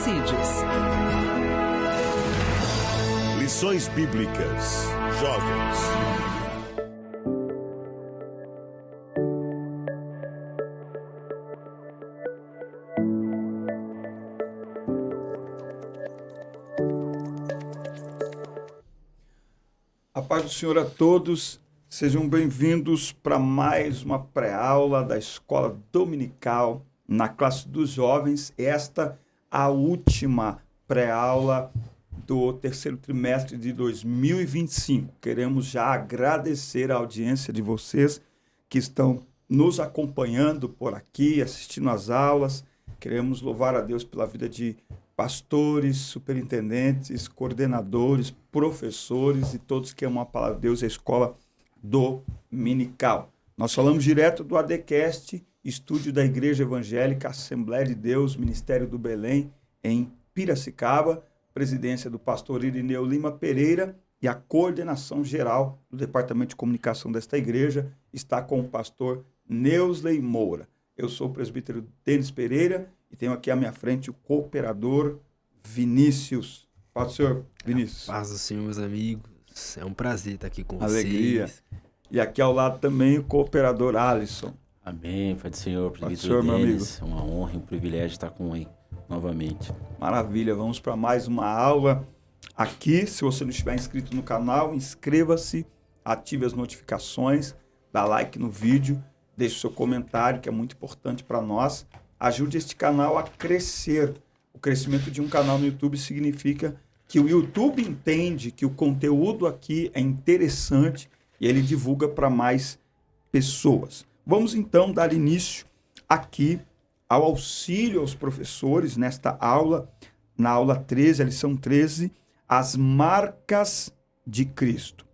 Suicídios. Lições Bíblicas. Jovens. A paz do Senhor a todos, sejam bem-vindos para mais uma pré-aula da Escola Dominical na classe dos jovens. Esta a última pré-aula do terceiro trimestre de 2025. Queremos já agradecer a audiência de vocês que estão nos acompanhando por aqui, assistindo às aulas. Queremos louvar a Deus pela vida de pastores, superintendentes, coordenadores, professores e todos que amam a palavra de Deus e a escola dominical. Nós falamos direto do ADCast, estúdio da Igreja Evangélica Assembleia de Deus, Ministério do Belém, em Piracicaba, presidência do pastor Irineu Lima Pereira e a coordenação geral do Departamento de Comunicação desta igreja está com o pastor Neusley Moura. Eu sou o presbítero Denis Pereira e tenho aqui à minha frente o cooperador Vinícius. Paz do Senhor, Vinícius. Paz do Senhor, meus amigos. É um prazer estar aqui com Alegria. vocês. E aqui ao lado também o cooperador Alisson. Amém, Pai do Senhor, Pai do Senhor, meu amigo. É uma honra e um privilégio estar com ele novamente. Maravilha, vamos para mais uma aula aqui. Se você não estiver inscrito no canal, inscreva-se, ative as notificações, dá like no vídeo, deixe o seu comentário, que é muito importante para nós. Ajude este canal a crescer. O crescimento de um canal no YouTube significa que o YouTube entende que o conteúdo aqui é interessante e ele divulga para mais pessoas. Vamos então dar início aqui ao auxílio aos professores nesta aula, na aula 13, a lição 13, as marcas de Cristo.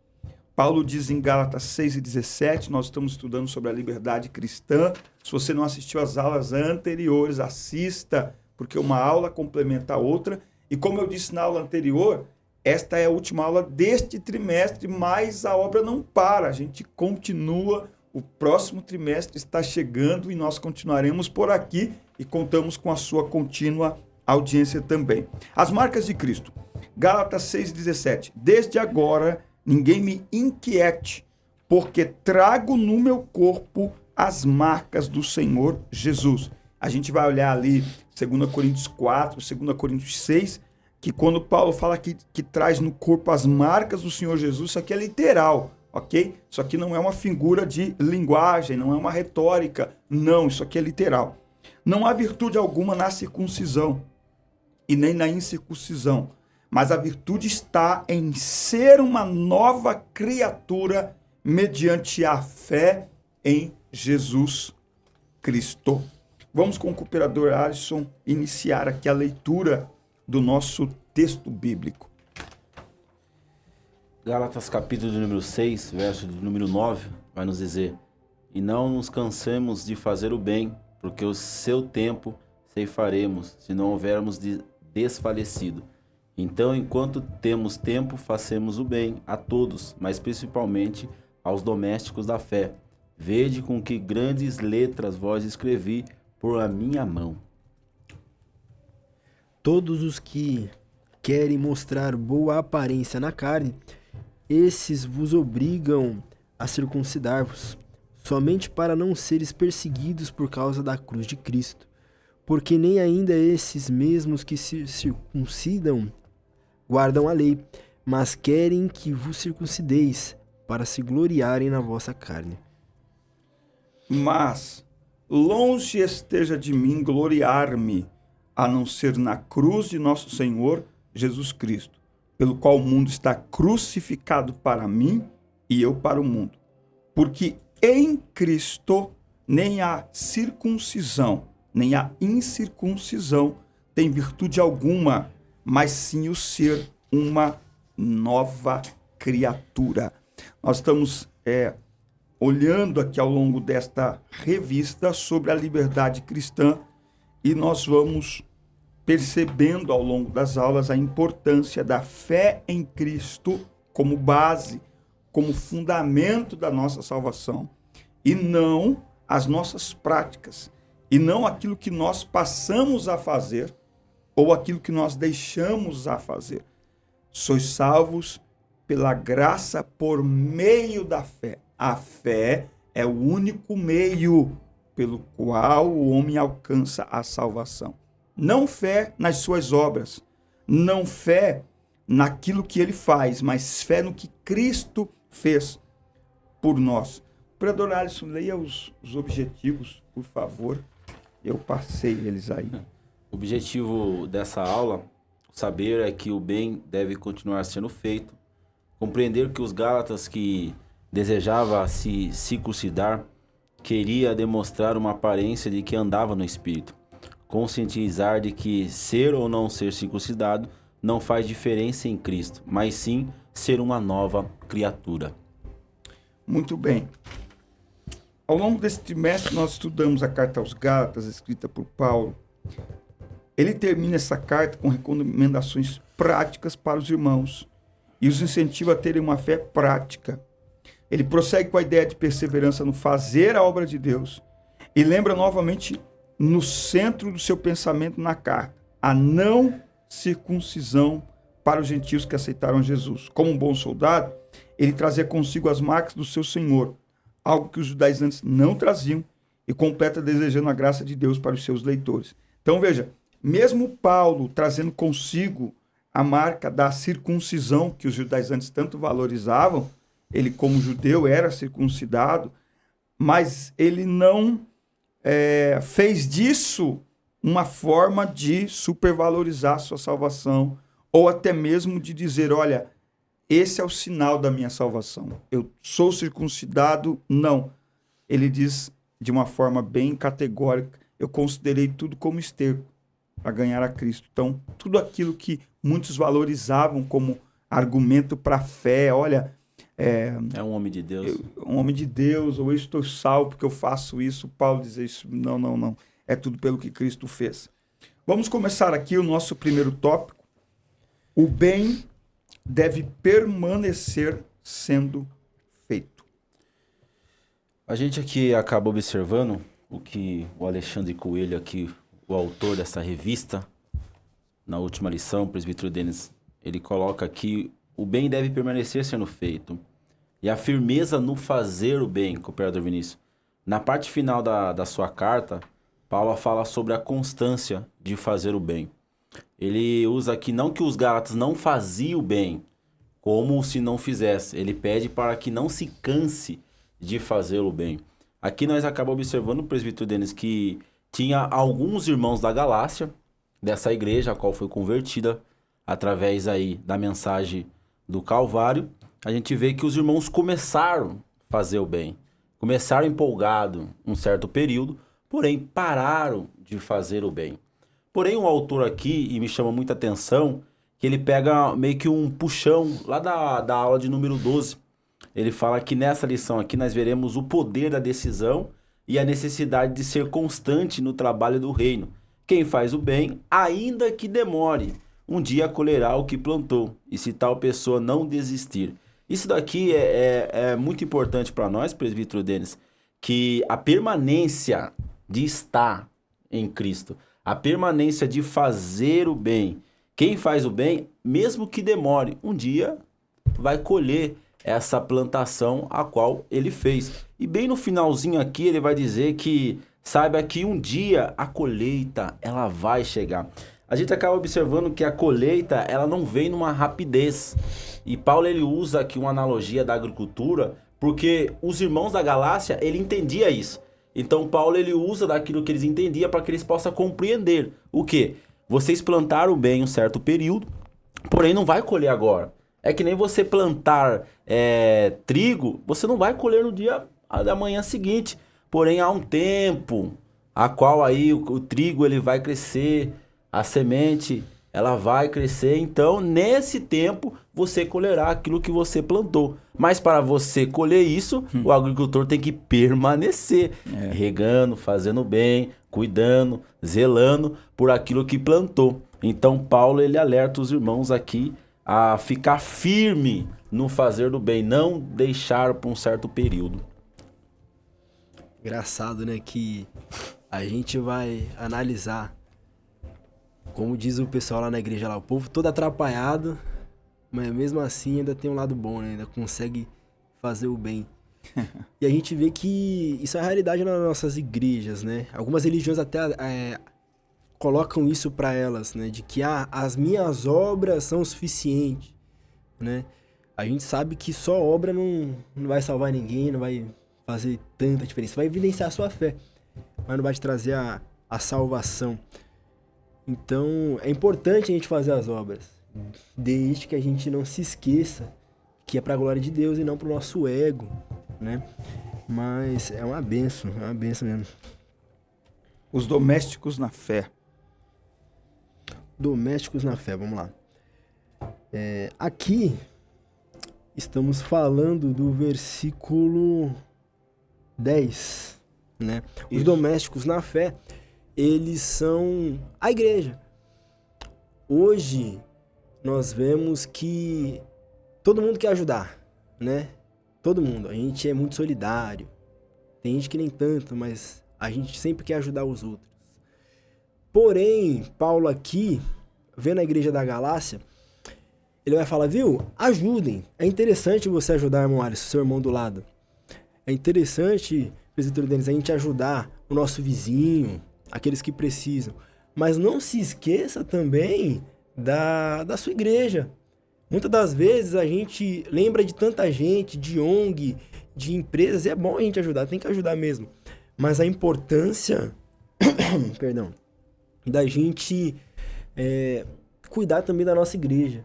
Paulo diz em Gálatas 6:17, nós estamos estudando sobre a liberdade cristã. Se você não assistiu às aulas anteriores, assista, porque uma aula complementa a outra. E como eu disse na aula anterior, esta é a última aula deste trimestre, mas a obra não para, a gente continua. O próximo trimestre está chegando e nós continuaremos por aqui e contamos com a sua contínua audiência também. As marcas de Cristo. Gálatas 6:17. Desde agora, ninguém me inquiete, porque trago no meu corpo as marcas do Senhor Jesus. A gente vai olhar ali 2 Coríntios 4, 2 Coríntios 6, que quando Paulo fala que traz no corpo as marcas do Senhor Jesus, isso aqui é literal. Ok? Isso aqui não é uma figura de linguagem, não é uma retórica. Não, isso aqui é literal. Não há virtude alguma na circuncisão e nem na incircuncisão, mas a virtude está em ser uma nova criatura mediante a fé em Jesus Cristo. Vamos com o cooperador Alisson iniciar aqui a leitura do nosso texto bíblico. Gálatas capítulo número 6, verso do número 9, vai nos dizer: E não nos cansemos de fazer o bem, porque o seu tempo ceifaremos, se não houvermos desfalecido. Então, enquanto temos tempo, façamos o bem a todos, mas principalmente aos domésticos da fé. Vede com que grandes letras vós escrevi por a minha mão. Todos os que querem mostrar boa aparência na carne, esses vos obrigam a circuncidar-vos, somente para não seres perseguidos por causa da cruz de Cristo. Porque nem ainda esses mesmos que se circuncidam guardam a lei, mas querem que vos circuncideis, para se gloriarem na vossa carne. Mas longe esteja de mim gloriar-me, a não ser na cruz de nosso Senhor Jesus Cristo, pelo qual o mundo está crucificado para mim e eu para o mundo. Porque em Cristo nem a circuncisão, nem a incircuncisão tem virtude alguma, mas sim o ser uma nova criatura. Nós estamos olhando aqui ao longo desta revista sobre a liberdade cristã e nós vamos percebendo ao longo das aulas a importância da fé em Cristo como base, como fundamento da nossa salvação, e não as nossas práticas, e não aquilo que nós passamos a fazer ou aquilo que nós deixamos a fazer. Sois salvos pela graça por meio da fé. A fé é o único meio pelo qual o homem alcança a salvação. Não fé nas suas obras, não fé naquilo que ele faz, mas fé no que Cristo fez por nós. Predador Alisson, leia os objetivos, por favor. Eu passei eles aí. O objetivo dessa aula, saber é que o bem deve continuar sendo feito, compreender que os Gálatas que desejava se circuncidar queria demonstrar uma aparência de que andava no Espírito, conscientizar de que ser ou não ser circuncidado não faz diferença em Cristo, mas sim ser uma nova criatura. Muito bem. Ao longo desse trimestre, nós estudamos a carta aos Gálatas, escrita por Paulo. Ele termina essa carta com recomendações práticas para os irmãos e os incentiva a terem uma fé prática. Ele prossegue com a ideia de perseverança no fazer a obra de Deus e lembra novamente no centro do seu pensamento na carta, a não circuncisão para os gentios que aceitaram Jesus. Como um bom soldado, ele trazia consigo as marcas do seu Senhor, algo que os judaizantes não traziam, e completa desejando a graça de Deus para os seus leitores. Então veja, mesmo Paulo trazendo consigo a marca da circuncisão que os judaizantes tanto valorizavam, ele como judeu era circuncidado, mas ele não fez disso uma forma de supervalorizar a sua salvação, ou até mesmo de dizer, olha, esse é o sinal da minha salvação. Eu sou circuncidado? Não. Ele diz de uma forma bem categórica, eu considerei tudo como esterco para ganhar a Cristo. Então, tudo aquilo que muitos valorizavam como argumento para a fé, olha... É um homem de Deus. Um homem de Deus, ou eu estou salvo porque eu faço isso. Paulo diz isso, não. É tudo pelo que Cristo fez. Vamos começar aqui o nosso primeiro tópico. O bem deve permanecer sendo feito. A gente aqui acaba observando o que o Alexandre Coelho aqui, o autor dessa revista, na última lição, o presbítero Denis, ele coloca aqui, o bem deve permanecer sendo feito. E a firmeza no fazer o bem, cooperador Vinícius. Na parte final da sua carta, Paulo fala sobre a constância de fazer o bem. Ele usa aqui não que os Gálatas não faziam o bem, como se não fizesse. Ele pede para que não se canse de fazer o bem. Aqui nós acabamos observando, o presbítero Denis, que tinha alguns irmãos da Galácia, dessa igreja, a qual foi convertida através aí da mensagem do Calvário. A gente vê que os irmãos começaram a fazer o bem. Começaram empolgado um certo período, porém pararam de fazer o bem. Porém, o autor aqui, e me chama muita atenção, que ele pega meio que um puxão lá da aula de número 12. Ele fala que nessa lição aqui nós veremos o poder da decisão e a necessidade de ser constante no trabalho do reino. Quem faz o bem, ainda que demore, um dia colherá o que plantou, e se tal pessoa não desistir. Isso daqui é muito importante para nós, presbítero Denis, que a permanência de estar em Cristo, a permanência de fazer o bem. Quem faz o bem, mesmo que demore, um dia vai colher essa plantação a qual ele fez. E bem no finalzinho aqui ele vai dizer que saiba que um dia a colheita ela vai chegar. A gente acaba observando que a colheita ela não vem numa rapidez. E Paulo ele usa aqui uma analogia da agricultura porque os irmãos da Galácia ele entendia isso. Então Paulo ele usa daquilo que eles entendiam para que eles possam compreender o quê? Vocês plantaram bem um certo período, porém não vai colher agora. É que nem você plantar trigo, você não vai colher no dia da manhã seguinte. Porém há um tempo a qual aí o trigo ele vai crescer, a semente ela vai crescer. Então nesse tempo você colherá aquilo que você plantou. Mas para você colher isso, o agricultor tem que permanecer regando, fazendo bem, cuidando, zelando por aquilo que plantou. Então Paulo ele alerta os irmãos aqui a ficar firme no fazer do bem, não deixar por um certo período. Engraçado, né, que a gente vai analisar Como diz o pessoal lá na igreja, lá, o povo todo atrapalhado, mas mesmo assim ainda tem um lado bom, né? Ainda consegue fazer o bem. E a gente vê que isso é a realidade nas nossas igrejas, né? Algumas religiões até colocam isso para elas, né? De que as minhas obras são o suficiente, né? A gente sabe que só obra não vai salvar ninguém, não vai fazer tanta diferença. Vai evidenciar a sua fé, mas não vai te trazer a salvação. Então, é importante a gente fazer as obras, desde que a gente não se esqueça que é para a glória de Deus e não para o nosso ego, né? Mas é uma bênção mesmo. Os domésticos na fé. Domésticos na fé, vamos lá. Aqui estamos falando do versículo 10, né? Os Isso. domésticos na fé, eles são a igreja. Hoje, nós vemos que todo mundo quer ajudar, né? Todo mundo. A gente é muito solidário. Tem gente que nem tanto, mas a gente sempre quer ajudar os outros. Porém, Paulo aqui, vendo a igreja da Galácia, ele vai falar, viu? Ajudem. É interessante você ajudar, irmão Alisson, seu irmão do lado. É interessante, presbítero Denis, a gente ajudar o nosso vizinho, aqueles que precisam. Mas não se esqueça também da sua igreja. Muitas das vezes a gente lembra de tanta gente, de ONG, de empresas, e é bom a gente ajudar, tem que ajudar mesmo. Mas a importância, perdão, da gente cuidar também da nossa igreja.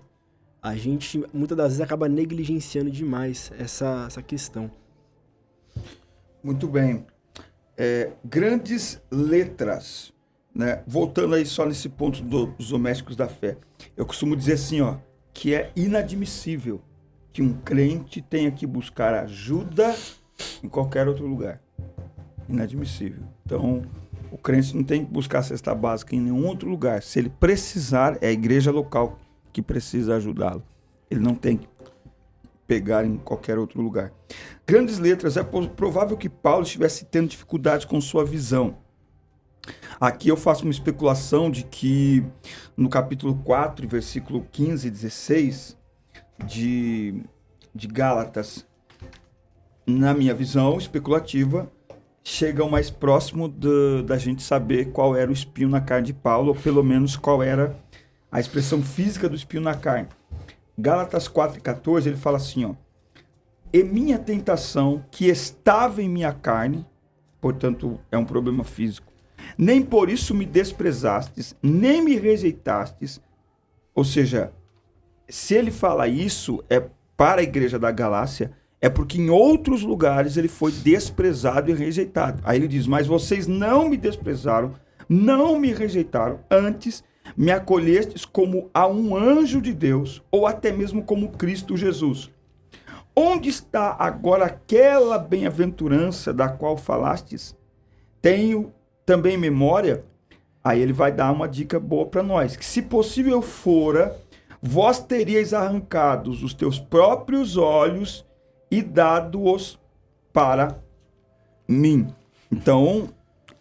A gente, muitas das vezes, acaba negligenciando demais essa questão. Muito bem. Grandes letras, né? Voltando aí só nesse ponto dos domésticos da fé. Eu costumo dizer assim, ó, que é inadmissível que um crente tenha que buscar ajuda em qualquer outro lugar. Inadmissível. Então, o crente não tem que buscar cesta básica em nenhum outro lugar. Se ele precisar, é a igreja local que precisa ajudá-lo. Ele não tem que pegar em qualquer outro lugar. Grandes letras, é provável que Paulo estivesse tendo dificuldades com sua visão. Aqui eu faço uma especulação de que no capítulo 4, versículo 15 e 16 de Gálatas, na minha visão especulativa, chega o mais próximo da gente saber qual era o espinho na carne de Paulo, ou pelo menos qual era a expressão física do espinho na carne. Gálatas 4:14, ele fala assim, ó, e minha tentação que estava em minha carne, portanto é um problema físico, nem por isso me desprezastes, nem me rejeitastes. Ou seja, se ele fala isso para a igreja da Galácia, é porque em outros lugares ele foi desprezado e rejeitado. Aí ele diz, mas vocês não me desprezaram, não me rejeitaram, antes me acolhestes como a um anjo de Deus, ou até mesmo como Cristo Jesus. Onde está agora aquela bem-aventurança da qual falastes? Tenho também memória. Aí ele vai dar uma dica boa para nós, que se possível fora, vós teríeis arrancado os teus próprios olhos e dado-os para mim. Então,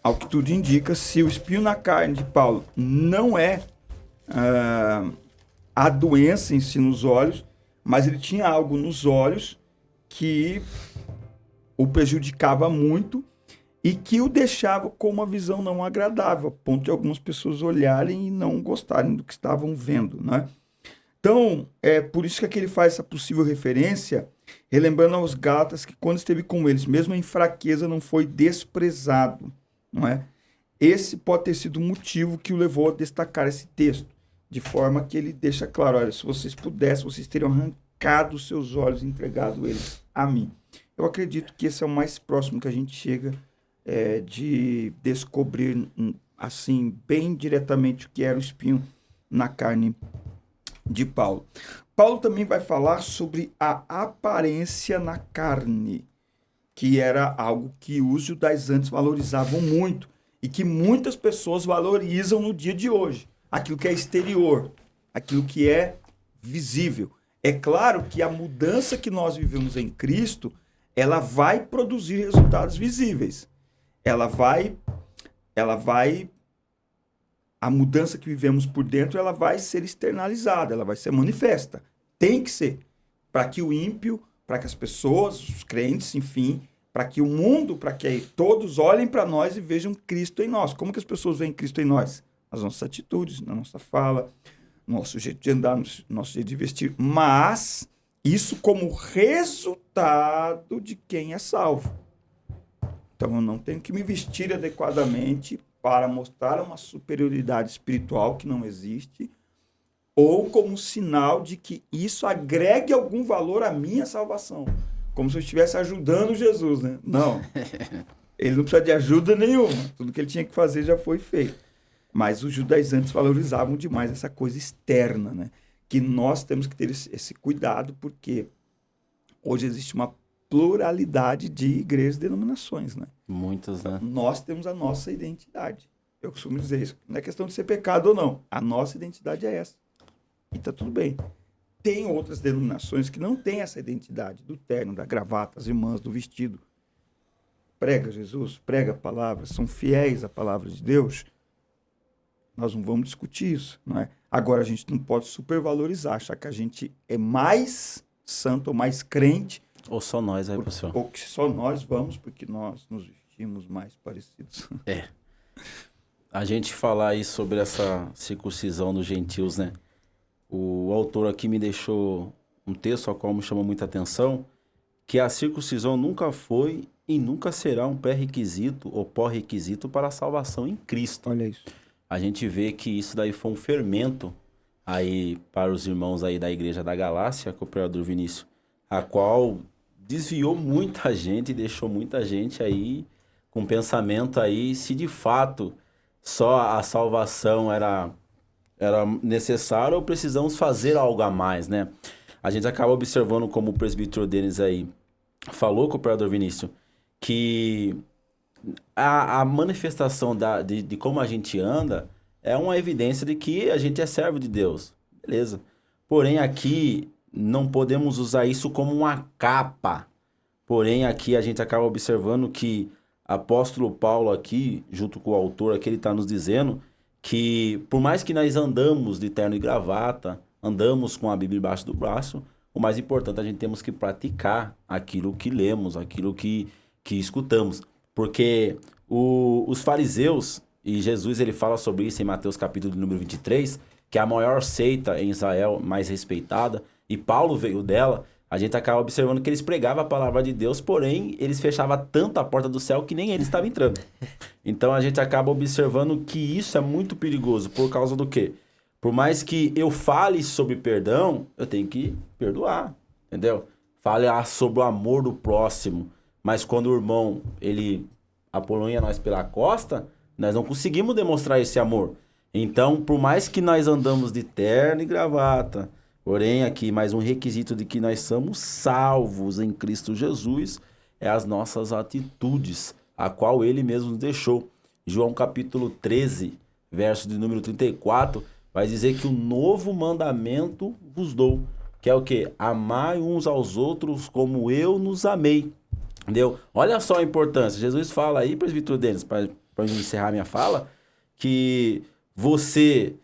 ao que tudo indica, se o espinho na carne de Paulo não é a doença em si nos olhos, mas ele tinha algo nos olhos que o prejudicava muito e que o deixava com uma visão não agradável, a ponto de algumas pessoas olharem e não gostarem do que estavam vendo, né? Então, é por isso que aqui ele faz essa possível referência, relembrando aos Gálatas que quando esteve com eles, mesmo em fraqueza, não foi desprezado, não é? Esse pode ter sido o motivo que o levou a destacar esse texto, de forma que ele deixa claro, olha, se vocês pudessem, vocês teriam arrancado os seus olhos e entregado eles a mim. Eu acredito que esse é o mais próximo que a gente chega de descobrir, assim, bem diretamente o que era o espinho na carne de Paulo. Paulo também vai falar sobre a aparência na carne, que era algo que os judaizantes valorizavam muito e que muitas pessoas valorizam no dia de hoje. Aquilo que é exterior, aquilo que é visível. É claro que a mudança que nós vivemos em Cristo, ela vai produzir resultados visíveis. Ela vai a mudança que vivemos por dentro, ela vai ser externalizada, ela vai ser manifesta. Tem que ser. Para que o ímpio, para que as pessoas, os crentes, enfim, para que o mundo, para que todos olhem para nós e vejam Cristo em nós. Como que as pessoas veem Cristo em nós? Nas nossas atitudes, na nossa fala, no nosso jeito de andar, no nosso jeito de vestir. Mas isso como resultado de quem é salvo. Então eu não tenho que me vestir adequadamente para mostrar uma superioridade espiritual que não existe, ou como sinal de que isso agregue algum valor à minha salvação. Como se eu estivesse ajudando Jesus, né? Não. Ele não precisa de ajuda nenhuma. Tudo que ele tinha que fazer já foi feito. Mas os judaizantes valorizavam demais essa coisa externa, né? Que nós temos que ter esse cuidado, porque hoje existe uma pluralidade de igrejas e denominações, né? Muitas, né? Nós temos a nossa identidade. Eu costumo dizer isso. Não é questão de ser pecado ou não. A nossa identidade é essa. E tá tudo bem. Tem outras denominações que não têm essa identidade do terno, da gravata, as irmãs, do vestido. Prega Jesus, prega a palavra, são fiéis à palavra de Deus. Nós não vamos discutir isso, não é? Agora, a gente não pode supervalorizar, achar que a gente é mais santo ou mais crente. Ou só nós aí, pessoal. Ou que só nós vamos, porque nós nos vestimos mais parecidos. É. A gente falar aí sobre essa circuncisão dos gentios, né? O autor aqui me deixou um texto ao qual me chamou muita atenção, que a circuncisão nunca foi e nunca será um pré-requisito ou pós-requisito para a salvação em Cristo. Olha isso. A gente vê que isso daí foi um fermento aí para os irmãos aí da igreja da Galácia, cooperador Vinícius, a qual desviou muita gente e deixou muita gente aí com pensamento aí se de fato só a salvação era necessária ou precisamos fazer algo a mais, né? A gente acaba observando como o presbítero Denis aí falou, cooperador Vinícius, que a manifestação de como a gente anda é uma evidência de que a gente é servo de Deus. Beleza. Porém, aqui não podemos usar isso como uma capa. Porém, aqui a gente acaba observando que apóstolo Paulo aqui, junto com o autor aqui, ele está nos dizendo que por mais que nós andamos de terno e gravata, andamos com a Bíblia embaixo do braço, o mais importante, a gente temos que praticar aquilo que lemos, aquilo que escutamos. Porque os fariseus, e Jesus ele fala sobre isso em Mateus capítulo número 23, que é a maior seita em Israel, mais respeitada, e Paulo veio dela, a gente acaba observando que eles pregavam a palavra de Deus, porém, eles fechavam tanto a porta do céu que nem eles estavam entrando. Então, a gente acaba observando que isso é muito perigoso, por causa do quê? Por mais que eu fale sobre perdão, eu tenho que perdoar, entendeu? Fale sobre o amor do próximo, mas quando o irmão, ele apolonha nós pela costa, nós não conseguimos demonstrar esse amor. Então, por mais que nós andamos de terno e gravata, porém, aqui mais um requisito de que nós somos salvos em Cristo Jesus é as nossas atitudes, a qual ele mesmo nos deixou. João capítulo 13, verso de número 34, vai dizer que o novo mandamento vos dou, que é o quê? Amai uns aos outros como eu nos amei. Entendeu? Olha só a importância. Jesus fala aí, presbítero Denis, para encerrar minha fala, que você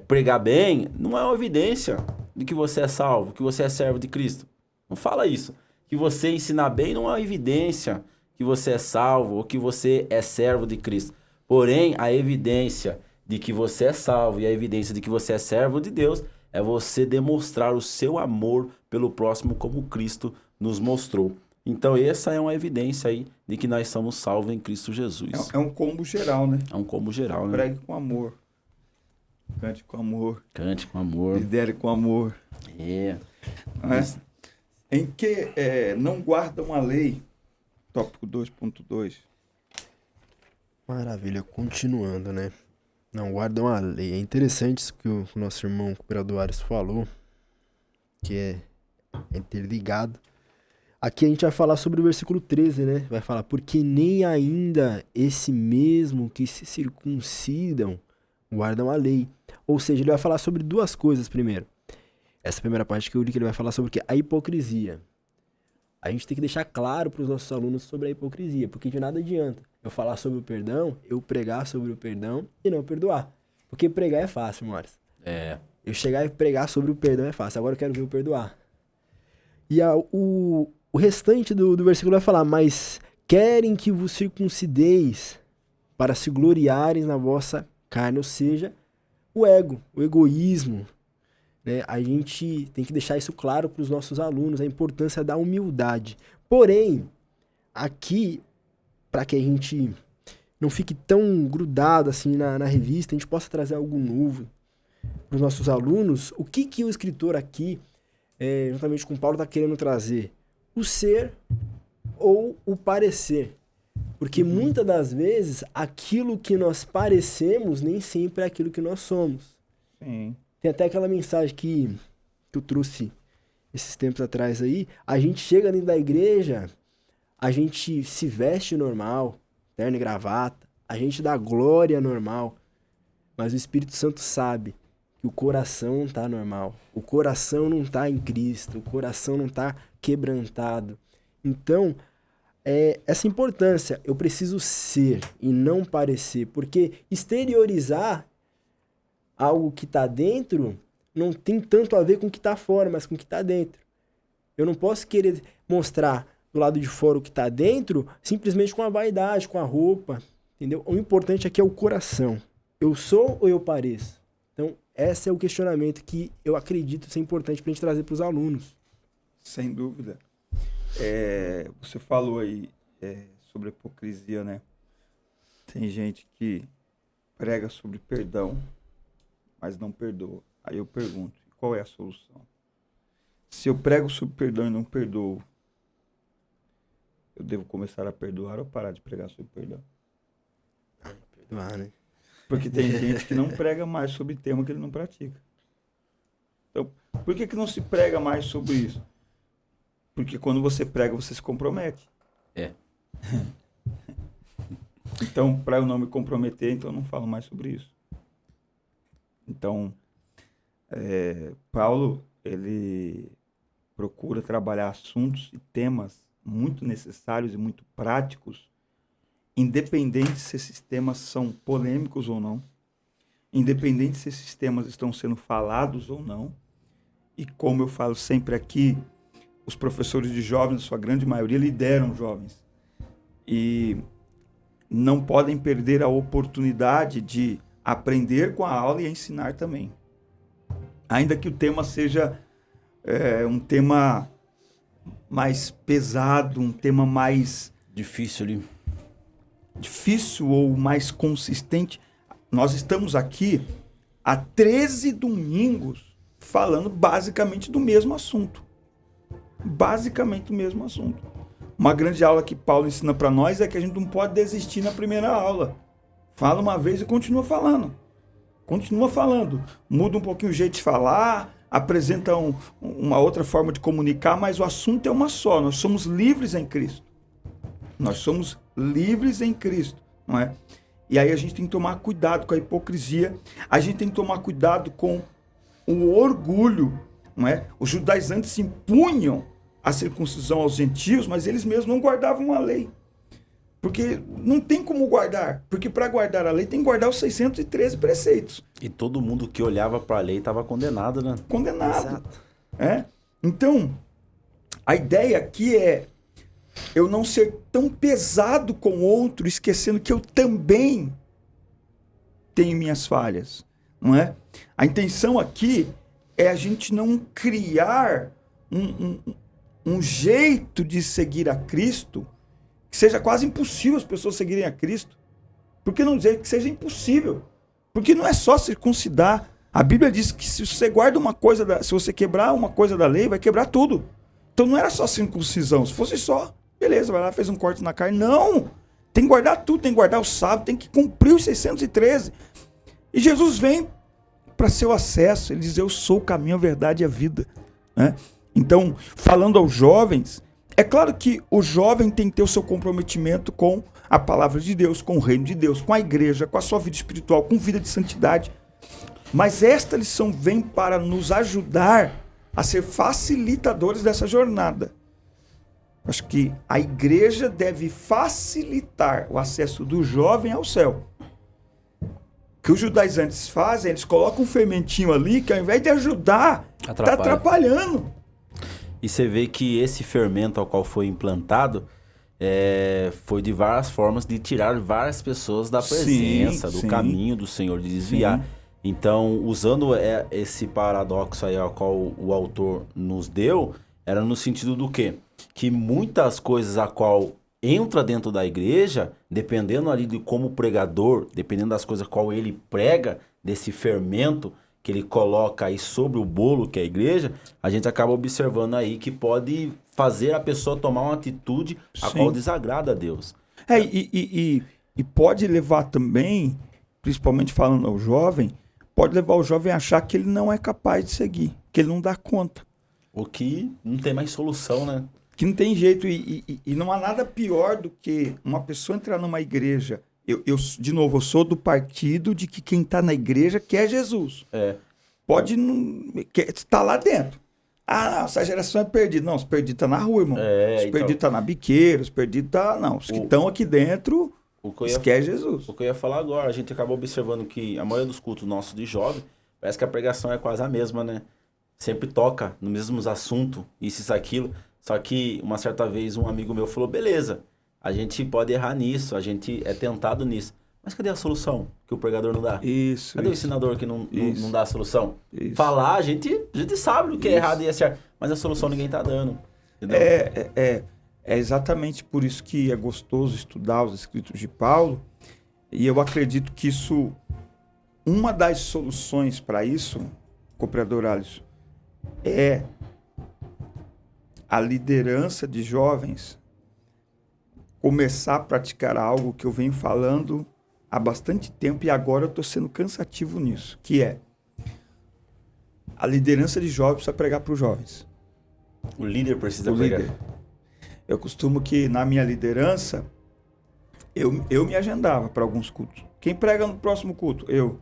pregar bem não é uma evidência de que você é salvo, que você é servo de Cristo. Não fala isso. Que você ensinar bem não é uma evidência que você é salvo ou que você é servo de Cristo. Porém, a evidência de que você é salvo e a evidência de que você é servo de Deus é você demonstrar o seu amor pelo próximo como Cristo nos mostrou. Então, essa é uma evidência aí de que nós somos salvos em Cristo Jesus. É um combo geral, né? É um combo geral, né? Pregue com amor. Cante com amor. Cante com amor. Lidere com amor. É. Não é? Em que não guardam a lei. Tópico 2.2. Maravilha, continuando, né? Não guardam a lei. É interessante isso que o nosso irmão cooperador Ares falou, que é interligado. Aqui a gente vai falar sobre o versículo 13, né? Vai falar, porque nem ainda esse mesmo que se circuncidam guardam a lei. Ou seja, ele vai falar sobre duas coisas primeiro. Essa primeira parte que eu li que ele vai falar sobre o quê? A hipocrisia. a gente tem que deixar claro para os nossos alunos sobre a hipocrisia, porque de nada adianta eu falar sobre o perdão, eu pregar sobre o perdão e não perdoar. Porque pregar é fácil, Maurício. Eu chegar e pregar sobre o perdão é fácil, agora eu quero ver o perdoar. E o restante do versículo vai falar, mas querem que vos circuncideis para se gloriarem na vossa carne, ou seja, o ego, o egoísmo. Né? A gente tem que deixar isso claro para os nossos alunos, a importância da humildade. Porém, aqui, para que a gente não fique tão grudado assim na revista, a gente possa trazer algo novo para os nossos alunos, o que o escritor aqui, juntamente com o Paulo, está querendo trazer? O ser ou o parecer. Porque muitas das vezes, aquilo que nós parecemos nem sempre é aquilo que nós somos. Sim. Tem até aquela mensagem que eu trouxe esses tempos atrás aí. A gente chega dentro da igreja, a gente se veste normal, terno e gravata, a gente dá glória normal, mas o Espírito Santo sabe que o coração não está normal, o coração não está em Cristo, o coração não está quebrantado. Então, essa importância, eu preciso ser e não parecer, porque exteriorizar algo que está dentro não tem tanto a ver com o que está fora, mas com o que está dentro. Eu não posso querer mostrar do lado de fora o que está dentro simplesmente com a vaidade, com a roupa, entendeu? O importante aqui é o coração. Eu sou ou eu pareço? Então, esse é o questionamento que eu acredito ser importante para a gente trazer para os alunos. Sem dúvida. Você falou aí sobre a hipocrisia, né? Tem gente que prega sobre perdão, mas não perdoa. Aí eu pergunto, qual é a solução? Se eu prego sobre perdão e não perdoo, eu devo começar a perdoar ou parar de pregar sobre perdão? Perdoar, né? Porque tem gente que não prega mais sobre tema que ele não pratica. Então, por que não se prega mais sobre isso? Porque quando você prega, você se compromete. Então, para eu não me comprometer, então eu não falo mais sobre isso. Então, Paulo, ele procura trabalhar assuntos e temas muito necessários e muito práticos, independente se esses temas são polêmicos ou não, independente se esses temas estão sendo falados ou não. E como eu falo sempre aqui, os professores de jovens, sua grande maioria, lideram jovens. E não podem perder a oportunidade de aprender com a aula e ensinar também. Ainda que o tema seja um tema mais pesado, um tema mais difícil ou mais consistente. Nós estamos aqui há 13 domingos falando basicamente do mesmo assunto. Basicamente o mesmo assunto. Uma grande aula que Paulo ensina para nós é que a gente não pode desistir na primeira aula. Fala uma vez e continua falando. Continua falando. Muda um pouquinho o jeito de falar, apresenta uma outra forma de comunicar, mas o assunto é uma só. Nós somos livres em Cristo. Nós somos livres em Cristo, não é? E aí a gente tem que tomar cuidado com a hipocrisia, a gente tem que tomar cuidado com o orgulho, não é? Os judaizantes se impunham a circuncisão aos gentios, mas eles mesmos não guardavam a lei. Porque não tem como guardar. Porque para guardar a lei tem que guardar os 613 preceitos. E todo mundo que olhava para a lei estava condenado, né? Condenado. Então, a ideia aqui é eu não ser tão pesado com o outro, esquecendo que eu também tenho minhas falhas. Não é? A intenção aqui é a gente não criar um jeito de seguir a Cristo que seja quase impossível as pessoas seguirem a Cristo. Por que não dizer que seja impossível? Porque não é só circuncidar. A Bíblia diz que se você guarda uma coisa, se você quebrar uma coisa da lei, vai quebrar tudo. Então não era só circuncisão. Se fosse só, beleza, vai lá, fez um corte na carne. Não! Tem que guardar tudo, tem que guardar o sábado, tem que cumprir os 613. E Jesus vem para seu acesso. Ele diz, eu sou o caminho, a verdade e a vida. Né? Então, falando aos jovens, é claro que o jovem tem que ter o seu comprometimento com a palavra de Deus, com o reino de Deus, com a igreja, com a sua vida espiritual, com vida de santidade. Mas esta lição vem para nos ajudar a ser facilitadores dessa jornada. Acho que a igreja deve facilitar o acesso do jovem ao céu. O que os judaizantes fazem, eles colocam um fermentinho ali que ao invés de ajudar, está atrapalhando. E você vê que esse fermento ao qual foi implantado foi de várias formas de tirar várias pessoas da presença, do caminho do Senhor, de desviar. Sim. Então, usando esse paradoxo aí ao qual o autor nos deu, era no sentido do quê? Que muitas coisas a qual entra dentro da igreja, dependendo ali de como pregador, dependendo das coisas a qual ele prega, desse fermento que ele coloca aí sobre o bolo que é a igreja, a gente acaba observando aí que pode fazer a pessoa tomar uma atitude a qual desagrada a Deus. E pode levar também, principalmente falando ao jovem, pode levar o jovem a achar que ele não é capaz de seguir, que ele não dá conta. O que não tem mais solução, né? Que não tem jeito. E não há nada pior do que uma pessoa entrar numa igreja. De novo, eu sou do partido de que quem está na igreja quer Jesus. Pode estar lá dentro. Ah, essa geração é perdida. Não, os perdidos estão na rua, irmão. Os perdidos estão na biqueira, os perdidos estão... Não, os que estão aqui dentro, quer Jesus. O que eu ia falar agora, a gente acaba observando que a maioria dos cultos nossos de jovem, parece que a pregação é quase a mesma, né? Sempre toca nos mesmos assuntos, isso, aquilo. Só que uma certa vez um amigo meu falou, beleza, a gente pode errar nisso, a gente é tentado nisso. Mas cadê a solução que o pregador não dá? Cadê o ensinador que não dá a solução? Falar, a gente sabe o que é errado e é certo, mas a solução ninguém tá dando. É exatamente por isso que é gostoso estudar os escritos de Paulo, e eu acredito que uma das soluções para isso, cooperador Alisson, é a liderança de jovens começar a praticar algo que eu venho falando há bastante tempo e agora eu estou sendo cansativo nisso, que é a liderança de jovens precisa pregar para os jovens. O líder precisa pregar. Eu costumo que na minha liderança eu me agendava para alguns cultos. Quem prega no próximo culto? Eu.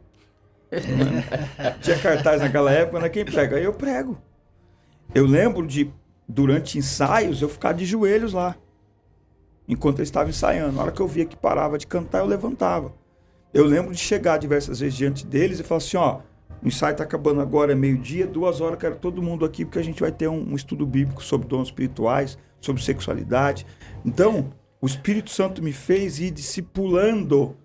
Tinha cartaz naquela época, né? Quem prega? Eu prego. Eu lembro de, durante ensaios, eu ficar de joelhos lá, enquanto eu estava ensaiando. Na hora que eu via que parava de cantar, eu levantava. Eu lembro de chegar diversas vezes diante deles e falar assim, ó, o ensaio está acabando agora, é meio-dia, 2 horas, quero todo mundo aqui, porque a gente vai ter um estudo bíblico sobre dons espirituais, sobre sexualidade. Então, o Espírito Santo me fez ir discipulando.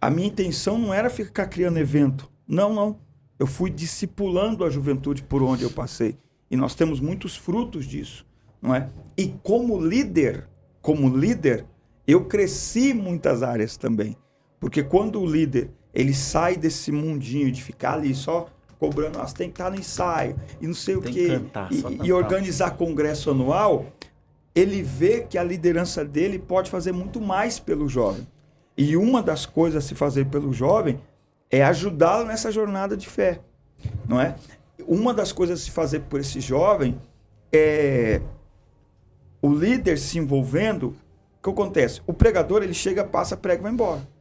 A minha intenção não era ficar criando evento. Não. Eu fui discipulando a juventude por onde eu passei. E nós temos muitos frutos disso, não é? E como líder, eu cresci em muitas áreas também. Porque quando o líder, ele sai desse mundinho de ficar ali só cobrando, você tem que estar no ensaio, e não sei o quê, e organizar congresso anual, ele vê que a liderança dele pode fazer muito mais pelo jovem. E uma das coisas a se fazer pelo jovem é ajudá-lo nessa jornada de fé, não é? Uma das coisas a se fazer por esse jovem é o líder se envolvendo. O que acontece? O pregador, ele chega, passa, prega e vai embora.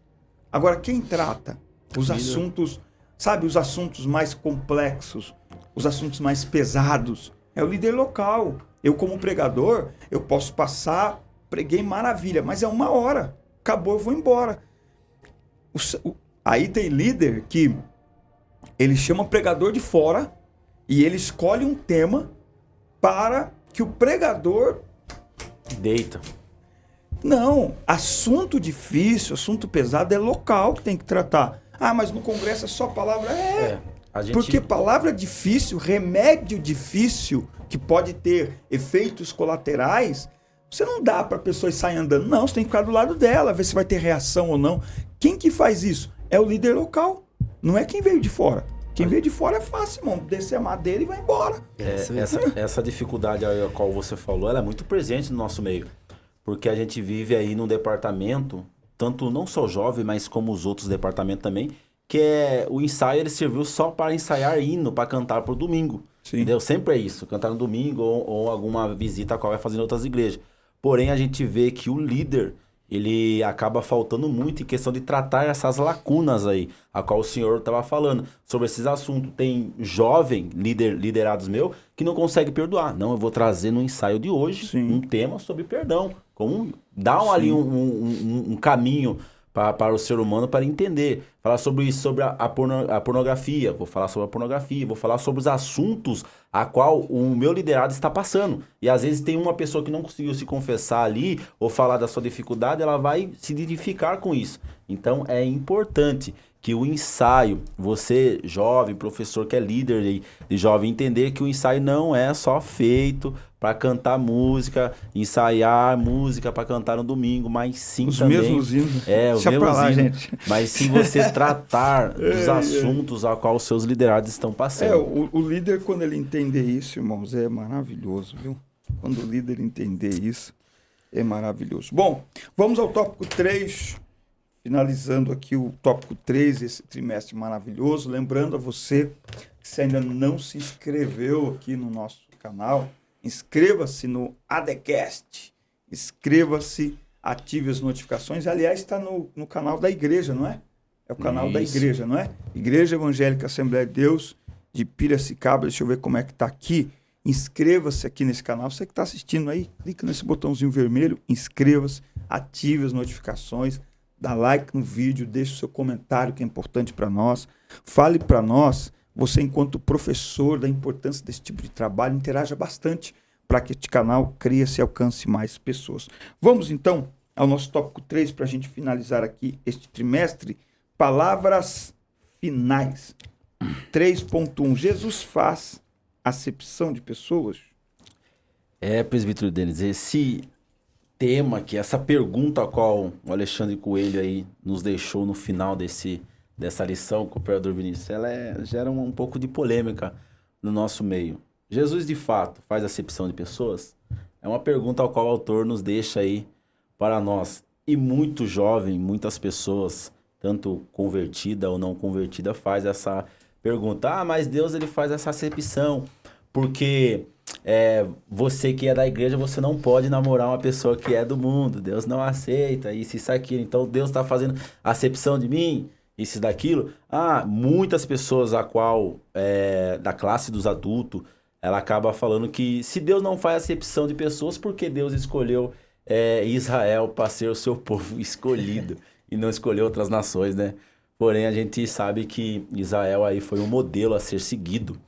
Agora, quem trata os assuntos, sabe, os assuntos mais complexos, os assuntos mais pesados, é o líder local. Eu, como pregador, eu posso passar, preguei maravilha, mas é 1 hora. Acabou, eu vou embora. Aí tem líder que ele chama o pregador de fora e ele escolhe um tema para que o pregador... deita. Não, assunto difícil, assunto pesado é local que tem que tratar. Ah, mas no congresso é só palavra? Porque palavra difícil, remédio difícil, que pode ter efeitos colaterais, você não dá para a pessoa sair andando. Não, você tem que ficar do lado dela, ver se vai ter reação ou não. Quem que faz isso? É o líder local, não é quem veio de fora. Quem veio de fora é fácil, irmão. Descer a madeira e vai embora. Essa dificuldade a qual você falou, ela é muito presente no nosso meio. Porque a gente vive aí num departamento, tanto não só jovem, mas como os outros departamentos também, que o ensaio ele serviu só para ensaiar hino, para cantar pro domingo. Sim. Entendeu? Sempre é isso, cantar no domingo ou alguma visita a qual vai fazer em outras igrejas. Porém, a gente vê que o líder, ele acaba faltando muito em questão de tratar essas lacunas aí, a qual o senhor estava falando, sobre esses assuntos. Tem jovem, liderados meu, que não consegue perdoar. Não, eu vou trazer no ensaio de hoje Sim. um tema sobre perdão. Como dar ali Sim. um caminho para o ser humano para entender. Falar sobre isso, sobre a pornografia. Vou falar sobre a pornografia, vou falar sobre os assuntos a qual o meu liderado está passando. E às vezes tem uma pessoa que não conseguiu se confessar ali ou falar da sua dificuldade, ela vai se identificar com isso. Então é importante que o ensaio, você jovem, professor que é líder de jovem, entender que o ensaio não é só feito para cantar música, ensaiar música para cantar no domingo, mas sim Os também... mesmos hinos. Os Deixa mesmos pra lá, hinos, gente. mas sim você tratar dos assuntos a qual os seus liderados estão passando. O líder, quando ele entender isso, irmãos, é maravilhoso, viu? Quando o líder entender isso, é maravilhoso. Bom, vamos ao tópico 3, finalizando aqui o tópico 3, esse trimestre maravilhoso. Lembrando a você que se ainda não se inscreveu aqui no nosso canal, inscreva-se no ADCast, inscreva-se, ative as notificações. Aliás, está no canal da igreja, não é? É o canal da Isso. igreja, não é? Igreja Evangélica Assembleia de Deus de Piracicaba. Deixa eu ver como é que está aqui. Inscreva-se aqui nesse canal. Você que está assistindo aí, clica nesse botãozinho vermelho, inscreva-se, ative as notificações, dá like no vídeo, deixe o seu comentário que é importante para nós. Fale para nós, você enquanto professor, da importância desse tipo de trabalho, interaja bastante para que este canal cresça e alcance mais pessoas. Vamos então ao nosso tópico 3 para a gente finalizar aqui este trimestre. Palavras finais. 3.1. Jesus faz acepção de pessoas? Presbítero Denis, esse tema, essa pergunta a qual o Alexandre Coelho aí nos deixou no final dessa lição com o Cooperador Vinícius, ela gera um pouco de polêmica no nosso meio. Jesus, de fato, faz acepção de pessoas? É uma pergunta ao qual o autor nos deixa aí para nós. E muito jovem, muitas pessoas, tanto convertida ou não convertida, faz essa pergunta. Mas Deus ele faz essa acepção, porque você que é da igreja, você não pode namorar uma pessoa que é do mundo. Deus não aceita isso, aquilo. Então Deus está fazendo acepção de mim, isso e daquilo. Muitas pessoas a qual, da classe dos adultos, ela acaba falando que se Deus não faz acepção de pessoas, por que Deus escolheu Israel para ser o seu povo escolhido e não escolheu outras nações, né? Porém, a gente sabe que Israel aí foi um modelo a ser seguido.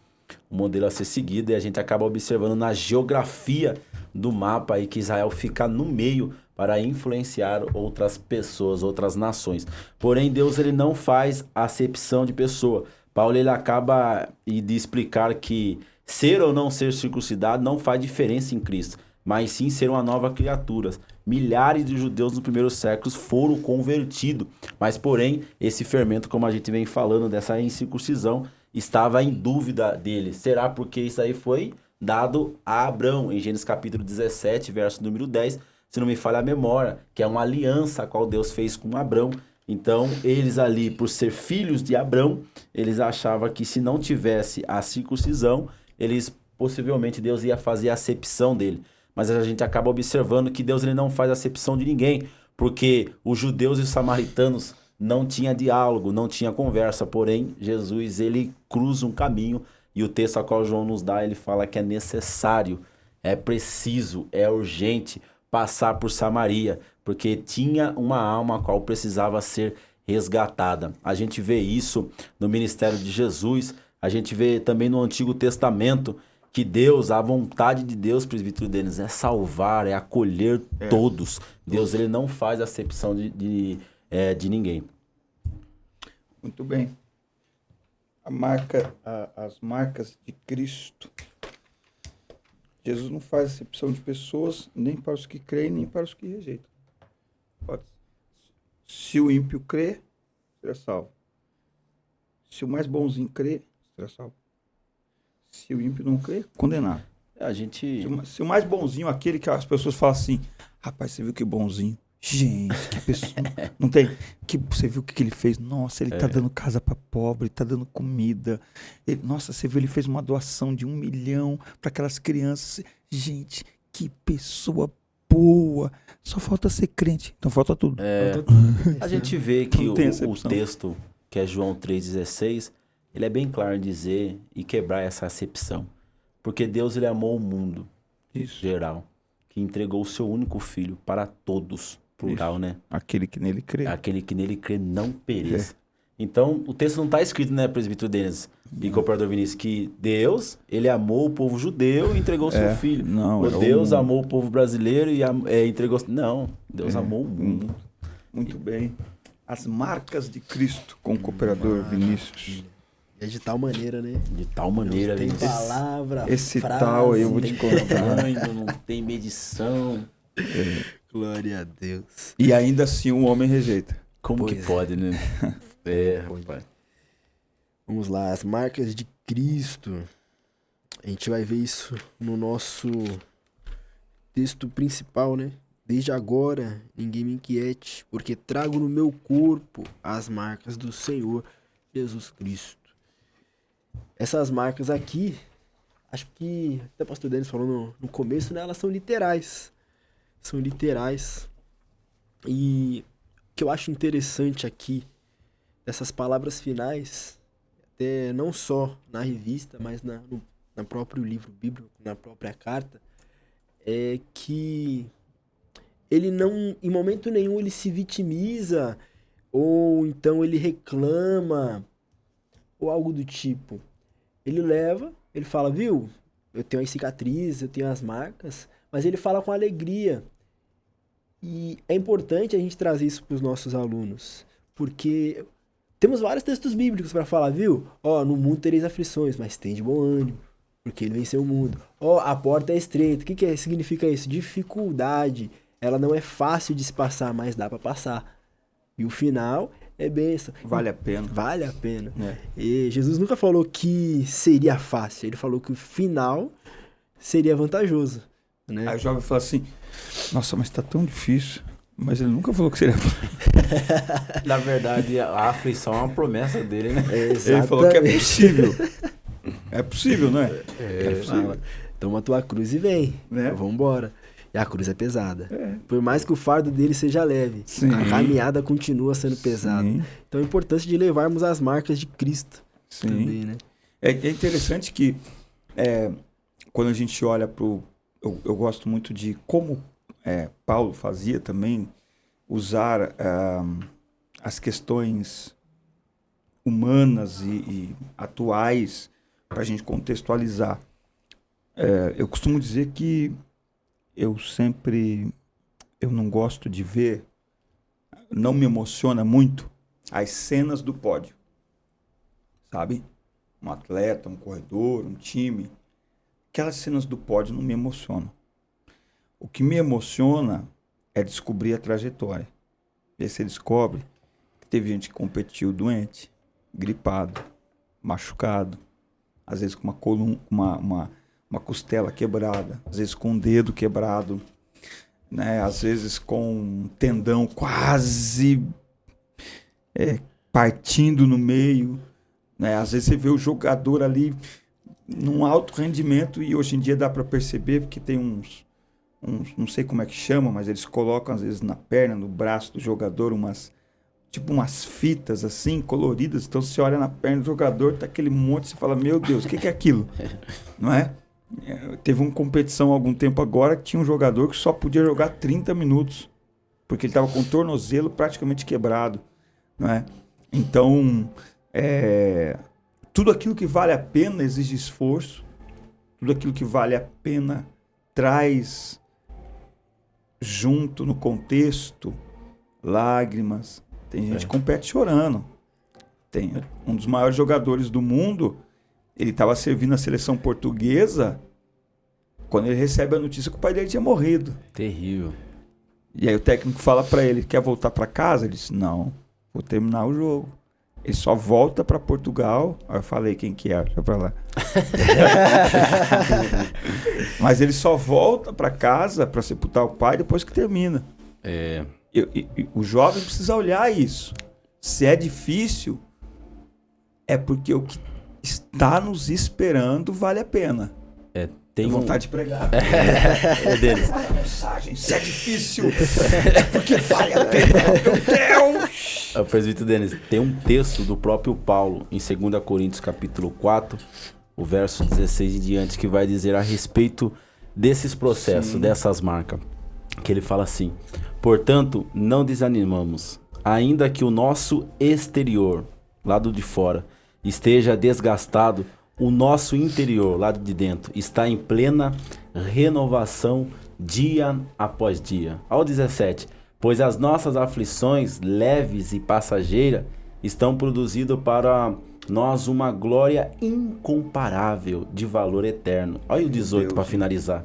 E a gente acaba observando na geografia do mapa aí que Israel fica no meio para influenciar outras pessoas, outras nações. Porém, Deus ele não faz acepção de pessoa. Paulo ele acaba de explicar que ser ou não ser circuncidado não faz diferença em Cristo, mas sim ser uma nova criatura. Milhares de judeus nos primeiros séculos foram convertidos, mas porém esse fermento, como a gente vem falando dessa incircuncisão, estava em dúvida dele. Será porque isso aí foi dado a Abrão, em Gênesis capítulo 17, verso número 10, se não me falha a memória, que é uma aliança a qual Deus fez com Abrão. Então, eles ali, por ser filhos de Abrão, eles achavam que se não tivesse a circuncisão, possivelmente Deus ia fazer a acepção dele. Mas a gente acaba observando que Deus ele não faz acepção de ninguém, porque os judeus e os samaritanos não tinha diálogo, não tinha conversa, porém Jesus ele cruza um caminho e o texto a qual João nos dá, ele fala que é necessário, é preciso, é urgente passar por Samaria, porque tinha uma alma a qual precisava ser resgatada. A gente vê isso no ministério de Jesus, a gente vê também no Antigo Testamento que Deus, a vontade de Deus, presbítero Denis, é salvar, é acolher todos. Deus ele não faz acepção de ninguém. Muito bem. As marcas de Cristo. Jesus não faz acepção de pessoas, nem para os que creem, nem para os que rejeitam. Se o ímpio crê, será salvo. Se o mais bonzinho crê, será salvo. Se o ímpio não crê, condenado. Se o mais bonzinho, aquele que as pessoas falam assim, rapaz, você viu que bonzinho? Gente, que pessoa. Não tem. Você viu o que ele fez? Nossa, ele tá dando casa para pobre, tá dando comida. Nossa, você viu, ele fez uma doação de 1 milhão para aquelas crianças. Gente, que pessoa boa. Só falta ser crente. Então falta tudo. A gente vê que Não tem o acepção. texto, que é João 3,16, ele é bem claro em dizer e quebrar essa acepção. Porque Deus, ele amou o mundo Isso. geral, que entregou o seu único filho para todos, plural, Isso. né? Aquele que nele crê. Aquele que nele crê não pereça. Então, o texto não está escrito, né, presbítero Denis e cooperador Vinícius, que Deus, ele amou o povo judeu e entregou o seu filho. Não, Ou é o Deus mundo. amou o povo brasileiro e entregou... Não, Deus amou o mundo. Muito bem. As marcas de Cristo com o cooperador Vinícius. É de tal maneira, né? De tal maneira, Tem Vinícius. palavra, Esse frase, tal aí eu vou te Tem contar. tamanho, não tem medição. Glória a Deus. E ainda assim o homem rejeita. Como Pois que é. pode, né? Rapaz. Vamos lá, as marcas de Cristo. A gente vai ver isso no nosso texto principal, né? Desde agora, ninguém me inquiete, porque trago no meu corpo as marcas do Senhor Jesus Cristo. Essas marcas aqui, acho que até o pastor Denis falou no começo, né? Elas são literais. São literais. E o que eu acho interessante aqui, dessas palavras finais, até não só na revista, mas no próprio livro bíblico, na própria carta, é que ele não, em momento nenhum, ele se vitimiza, ou então ele reclama, ou algo do tipo. Ele leva, ele fala, viu, eu tenho as cicatrizes, eu tenho as marcas, mas ele fala com alegria. E é importante a gente trazer isso para os nossos alunos, porque temos vários textos bíblicos para falar, viu? Ó, no mundo tereis aflições, mas tem de bom ânimo, porque ele venceu o mundo. Ó, a porta é estreita. O que significa isso? Dificuldade. Ela não é fácil de se passar, mas dá para passar. E o final é bênção. Vale a pena. Vale a pena. É. E Jesus nunca falou que seria fácil. Ele falou que o final seria vantajoso, né? Aí o jovem fala assim, nossa, mas tá tão difícil. Mas ele nunca falou que seria fácil. Na verdade, a aflição é uma promessa dele, né? Ele falou que é possível. É possível, não é? Ele fala, toma a tua cruz e vem. Né? Vamos embora. E a cruz é pesada. Por mais que o fardo dele seja leve, Sim. a caminhada continua sendo pesada. Sim. Então a importância de levarmos as marcas de Cristo Sim. também, né? É interessante que quando a gente olha pro... Eu gosto muito de como Paulo fazia também, usar as questões humanas e atuais para a gente contextualizar. Eu costumo dizer que eu não gosto de ver, não me emociona muito as cenas do pódio, sabe? Um atleta, um corredor, um time, aquelas cenas do pódio não me emocionam. O que me emociona é descobrir a trajetória. E aí você descobre que teve gente que competiu doente, gripado, machucado, às vezes com uma costela quebrada, às vezes com um dedo quebrado, né? Às vezes com um tendão quase partindo no meio, né? Às vezes você vê o jogador ali num alto rendimento e hoje em dia dá para perceber porque tem uns, não sei como é que chama, mas eles colocam às vezes na perna, no braço do jogador umas fitas assim, coloridas. Então você olha na perna do jogador, tá aquele monte, você fala, meu Deus, o que é aquilo? Não é? Teve uma competição há algum tempo agora que tinha um jogador que só podia jogar 30 minutos, porque ele estava com o tornozelo praticamente quebrado, não é? Então, tudo aquilo que vale a pena exige esforço, tudo aquilo que vale a pena traz junto no contexto lágrimas. Tem gente que compete chorando. Tem um dos maiores jogadores do mundo, ele estava servindo a seleção portuguesa quando ele recebe a notícia que o pai dele tinha morrido. Terrível. E aí o técnico fala para ele, quer voltar para casa? Ele disse, não, vou terminar o jogo. Ele só volta para Portugal. Aí eu falei quem que é, deixa pra lá. Mas ele só volta para casa para sepultar o pai depois que termina. O jovem precisa olhar isso. Se é difícil, é porque o que está nos esperando vale a pena. Tem vontade de pregar. É deles. Mensagem Se é difícil, é porque vale a pena, meu Deus! Presbítero Denis, tem um texto do próprio Paulo, em 2 Coríntios capítulo 4, o verso 16 em diante, que vai dizer a respeito desses processos, dessas marcas, que ele fala assim: portanto, não desanimamos, ainda que o nosso exterior, lado de fora, esteja desgastado, o nosso interior, lado de dentro, está em plena renovação dia após dia. Ao 17, pois as nossas aflições leves e passageiras estão produzindo para nós uma glória incomparável de valor eterno. Olha o 18 para finalizar.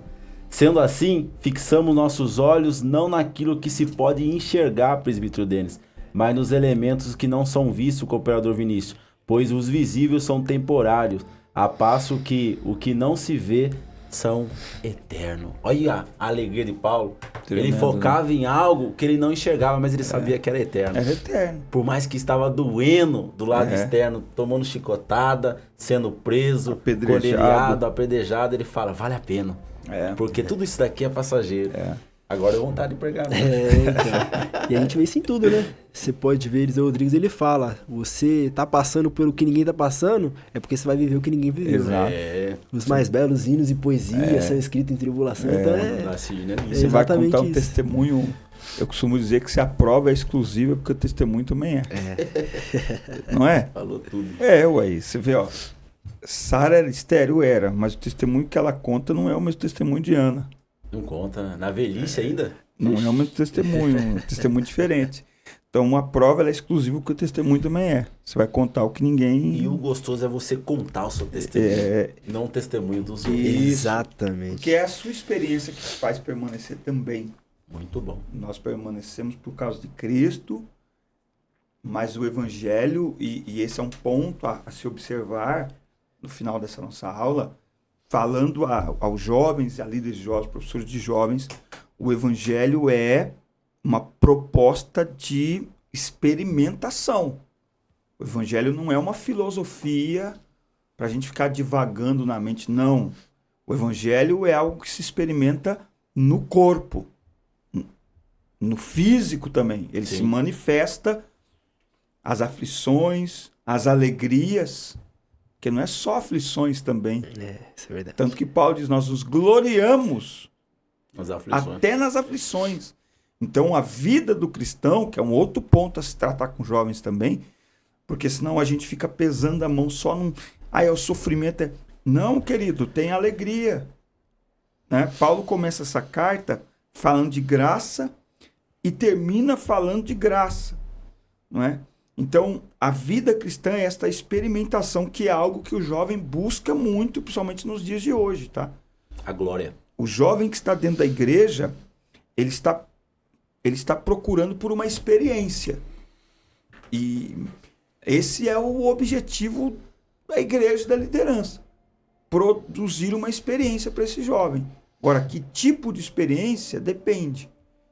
Sendo assim, fixamos nossos olhos não naquilo que se pode enxergar, presbítero Denis, mas nos elementos que não são vistos, cooperador Vinícius, pois os visíveis são temporários, a passo que o que não se vê são eternos. Olha a alegria de Paulo. Tremendo, ele focava em algo que ele não enxergava, mas ele sabia que era eterno. Era eterno. Por mais que estava doendo do lado externo, tomando chicotada, sendo preso, corneliado, apedrejado, ele fala, vale a pena. Porque tudo isso daqui é passageiro. Agora é vontade de pregar. Então. E a gente vê isso em tudo, né? Você pode ver, Eliseu Rodrigues, ele fala, você tá passando pelo que ninguém tá passando, é porque você vai viver o que ninguém viveu. Exato. Os mais belos hinos e poesias são escritos em tribulação, então você vai contar um testemunho. Eu costumo dizer que se a prova é exclusiva, porque o testemunho também é. Não é? Falou tudo. Ué, você vê, ó. Sara era estéril, mas o testemunho que ela conta não é o mesmo testemunho de Ana. Não conta, né? Na velhice ainda? Não é o mesmo testemunho, um testemunho diferente. Então, uma prova ela é exclusiva porque o testemunho também é. Você vai contar o que ninguém... E o gostoso é você contar o seu testemunho, não o testemunho dos outros. Exatamente. Porque é a sua experiência que te faz permanecer também. Muito bom. Nós permanecemos por causa de Cristo, mas o Evangelho, e esse é um ponto a se observar no final dessa nossa aula, falando aos jovens, a líderes de jovens, professores de jovens, o Evangelho é uma proposta de experimentação. O Evangelho não é uma filosofia para a gente ficar divagando na mente, não. O Evangelho é algo que se experimenta no corpo, no físico também. Ele se manifesta, as aflições, as alegrias, que não é só aflições também. Isso é verdade. Tanto que Paulo diz, nós nos gloriamos até nas aflições. Então, a vida do cristão, que é um outro ponto a se tratar com jovens também, porque senão a gente fica pesando a mão só num... é o sofrimento. Não, querido, tem alegria. Né? Paulo começa essa carta falando de graça e termina falando de graça. Não é? Então, a vida cristã é esta experimentação, que é algo que o jovem busca muito, principalmente nos dias de hoje, tá? A glória. O jovem que está dentro da igreja, ele está procurando por uma experiência. E esse é o objetivo da igreja e da liderança. Produzir uma experiência para esse jovem. Agora, que tipo de experiência? Depende.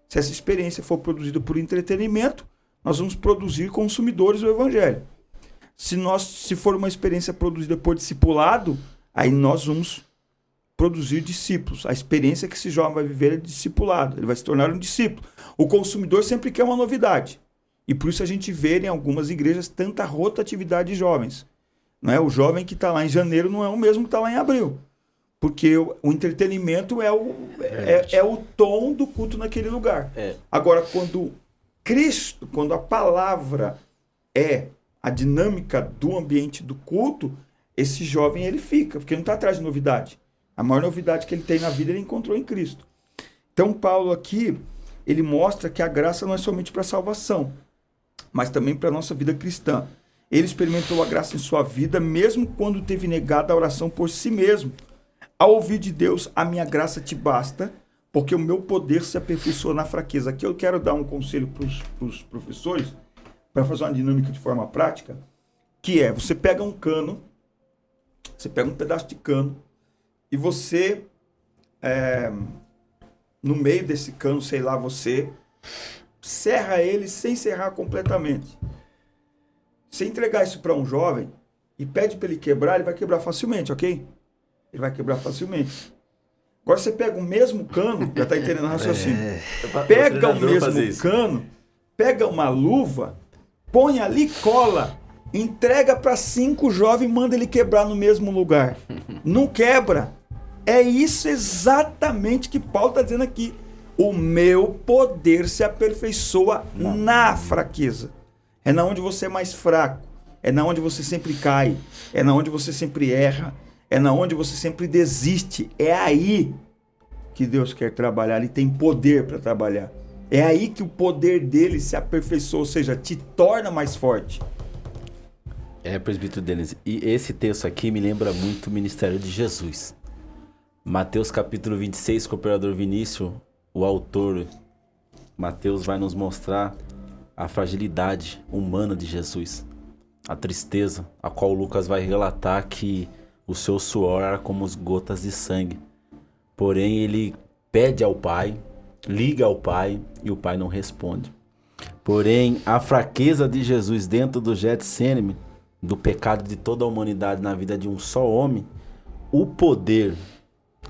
Se essa experiência for produzida por entretenimento, nós vamos produzir consumidores do evangelho. Se for uma experiência produzida por discipulado, aí nós vamos produzir discípulos. A experiência que esse jovem vai viver é de discipulado. Ele vai se tornar um discípulo. O consumidor sempre quer uma novidade. E por isso a gente vê em algumas igrejas tanta rotatividade de jovens. Não é? O jovem que está lá em janeiro não é o mesmo que está lá em abril. Porque o entretenimento é o tom do culto naquele lugar. Agora, quando Cristo, quando a palavra é a dinâmica do ambiente do culto, esse jovem ele fica, porque ele não está atrás de novidade. A maior novidade que ele tem na vida ele encontrou em Cristo. Então Paulo aqui, ele mostra que a graça não é somente para a salvação, mas também para a nossa vida cristã. Ele experimentou a graça em sua vida, mesmo quando teve negado a oração por si mesmo. Ao ouvir de Deus, a minha graça te basta, porque o meu poder se aperfeiçoa na fraqueza. Aqui eu quero dar um conselho para os professores, para fazer uma dinâmica de forma prática, que é, você pega um cano, você pega um pedaço de cano, e você, no meio desse cano, sei lá, você serra ele sem serrar completamente. Se entregar isso para um jovem e pede para ele quebrar, ele vai quebrar facilmente, ok? Ele vai quebrar facilmente. Agora você pega o mesmo cano, já está entendendo o raciocínio. Pega o mesmo cano, pega uma luva, põe ali, cola, entrega para 5 jovens e manda ele quebrar no mesmo lugar. Não quebra. É isso exatamente que Paulo está dizendo aqui. O meu poder se aperfeiçoa na fraqueza. É na onde você é mais fraco. É na onde você sempre cai. É na onde você sempre erra. É na onde você sempre desiste. É aí que Deus quer trabalhar. Ele tem poder para trabalhar. É aí que o poder dele se aperfeiçoa, ou seja, te torna mais forte. Presbítero Denis, e esse texto aqui me lembra muito o ministério de Jesus. Mateus capítulo 26, cooperador Vinícius, o autor Mateus vai nos mostrar a fragilidade humana de Jesus, a tristeza, a qual Lucas vai relatar que o seu suor era como as gotas de sangue. Porém, ele pede ao Pai, liga ao Pai e o Pai não responde. Porém, a fraqueza de Jesus dentro do Getsêmani, do pecado de toda a humanidade na vida de um só homem, o poder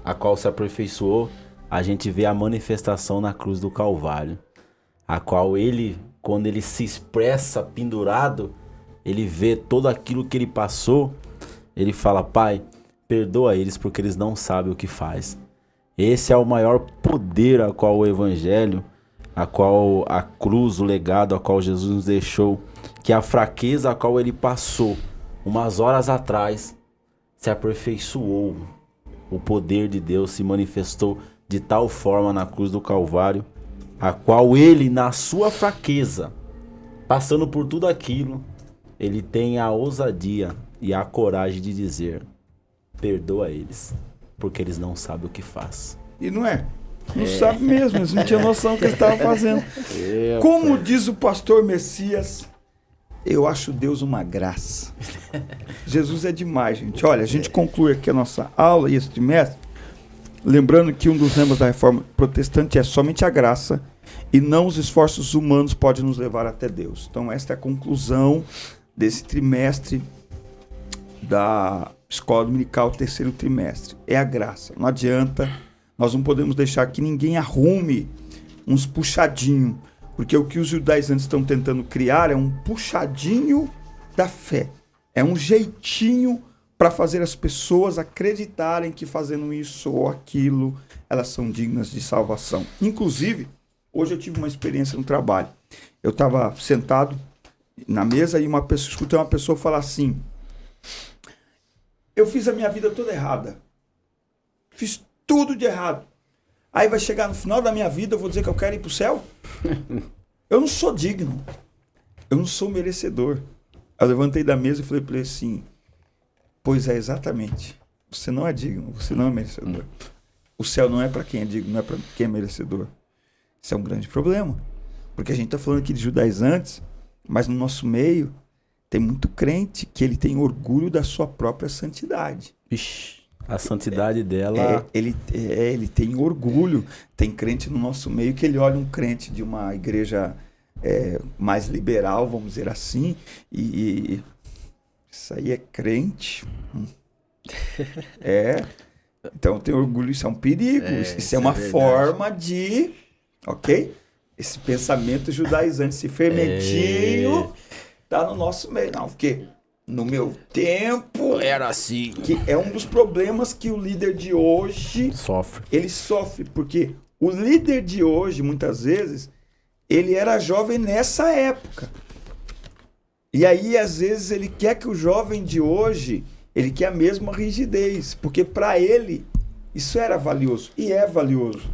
a qual se aperfeiçoou, a gente vê a manifestação na cruz do Calvário, a qual ele, quando ele se expressa pendurado, ele vê tudo aquilo que ele passou, ele fala: Pai, perdoa eles porque eles não sabem o que faz. Esse é o maior poder a qual o Evangelho, a qual a cruz, o legado a qual Jesus nos deixou, que a fraqueza a qual ele passou umas horas atrás se aperfeiçoou. O poder de Deus se manifestou de tal forma na cruz do Calvário, a qual ele, na sua fraqueza, passando por tudo aquilo, ele tem a ousadia e a coragem de dizer: perdoa eles, porque eles não sabem o que faz. E não é? Não sabe mesmo, eles não tinham noção do que eles estavam fazendo. Como diz o pastor Messias, eu acho Deus uma graça. Jesus é demais, gente. Olha, a gente conclui aqui a nossa aula e esse trimestre, lembrando que um dos lemas da Reforma Protestante é: somente a graça e não os esforços humanos podem nos levar até Deus. Então esta é a conclusão desse trimestre da Escola Dominical, terceiro trimestre. É a graça. Não adianta, nós não podemos deixar que ninguém arrume uns puxadinhos, porque o que os judaizantes estão tentando criar é um puxadinho da fé. É um jeitinho para fazer as pessoas acreditarem que fazendo isso ou aquilo, elas são dignas de salvação. Inclusive, hoje eu tive uma experiência no trabalho. Eu estava sentado na mesa e escutei uma pessoa falar assim: eu fiz a minha vida toda errada. Fiz tudo de errado. Aí vai chegar no final da minha vida, eu vou dizer que eu quero ir para o céu? Eu não sou digno. Eu não sou merecedor. Eu levantei da mesa e falei para ele assim: pois é, exatamente. Você não é digno, você não é merecedor. O céu não é para quem é digno, não é para quem é merecedor. Isso é um grande problema. Porque a gente está falando aqui de judaizantes, mas no nosso meio tem muito crente que ele tem orgulho da sua própria santidade. Ixi, a santidade dela... Ele tem orgulho. Tem crente no nosso meio que ele olha um crente de uma igreja mais liberal, vamos dizer assim, e isso aí é crente. Então tem orgulho, isso é um perigo. Isso é uma forma de... Ok? Esse pensamento judaizante, esse fermentinho, tá no nosso meio. Não, porque no meu tempo era assim. Que é um dos problemas que o líder de hoje sofre. Ele sofre, porque o líder de hoje, muitas vezes, ele era jovem nessa época. E aí, às vezes, ele quer que o jovem de hoje, ele quer a mesma rigidez, porque para ele isso era valioso. E é valioso.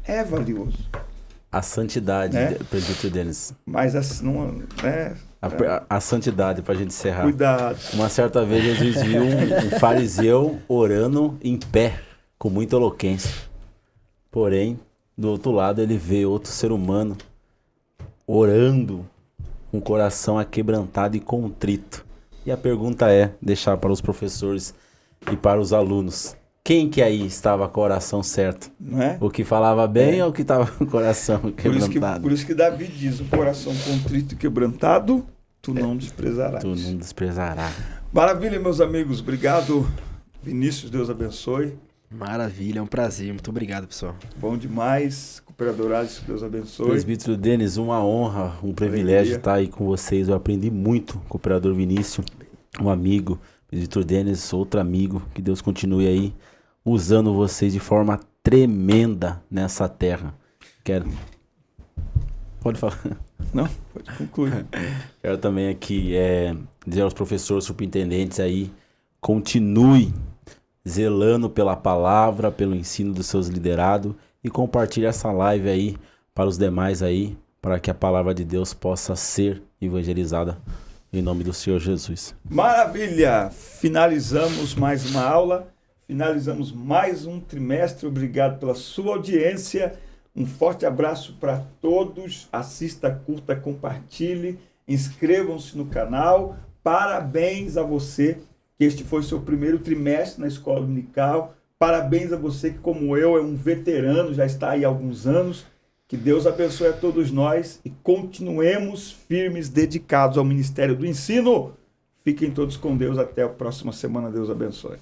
É valioso. A santidade, presbítero Denis. Mas assim, não é... A santidade, pra gente encerrar. Cuidado. Uma certa vez Jesus viu um fariseu orando em pé, com muita eloquência. Porém, do outro lado, ele vê outro ser humano orando com o coração aquebrantado e contrito. E a pergunta é, deixar para os professores e para os alunos: quem que aí estava com o coração certo? Não é? O que falava bem ou o que estava com o coração quebrantado? Por isso que Davi diz: o coração contrito e quebrantado, tu não desprezarás. Tu não desprezarás. Maravilha, meus amigos. Obrigado, Vinícius. Deus abençoe. Maravilha, é um prazer. Muito obrigado, pessoal. Bom demais. Cooperador Alisson, que Deus abençoe. Presbítero Denis, uma honra, um privilégio estar aí com vocês. Eu aprendi muito, cooperador Vinícius, um amigo. Presbítero Denis, outro amigo. Que Deus continue aí usando vocês de forma tremenda nessa terra. Pode falar. Não, pode concluir. Quero também aqui dizer aos professores, superintendentes aí, continue zelando pela palavra, pelo ensino dos seus liderados e compartilhe essa live aí para os demais aí, para que a palavra de Deus possa ser evangelizada em nome do Senhor Jesus. Maravilha! Finalizamos mais uma aula, finalizamos mais um trimestre. Obrigado pela sua audiência. Um forte abraço para todos. Assista, curta, compartilhe, inscrevam-se no canal. Parabéns a você que este foi seu primeiro trimestre na escola dominical. Parabéns a você que, como eu, é um veterano, já está aí há alguns anos. Que Deus abençoe a todos nós e continuemos firmes, dedicados ao ministério do ensino. Fiquem todos com Deus. Até a próxima semana. Deus abençoe.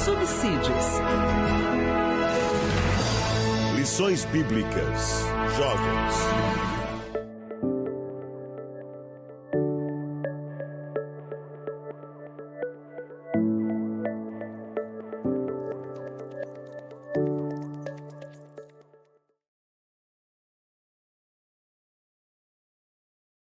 Subsídios. Lições Bíblicas. Jovens.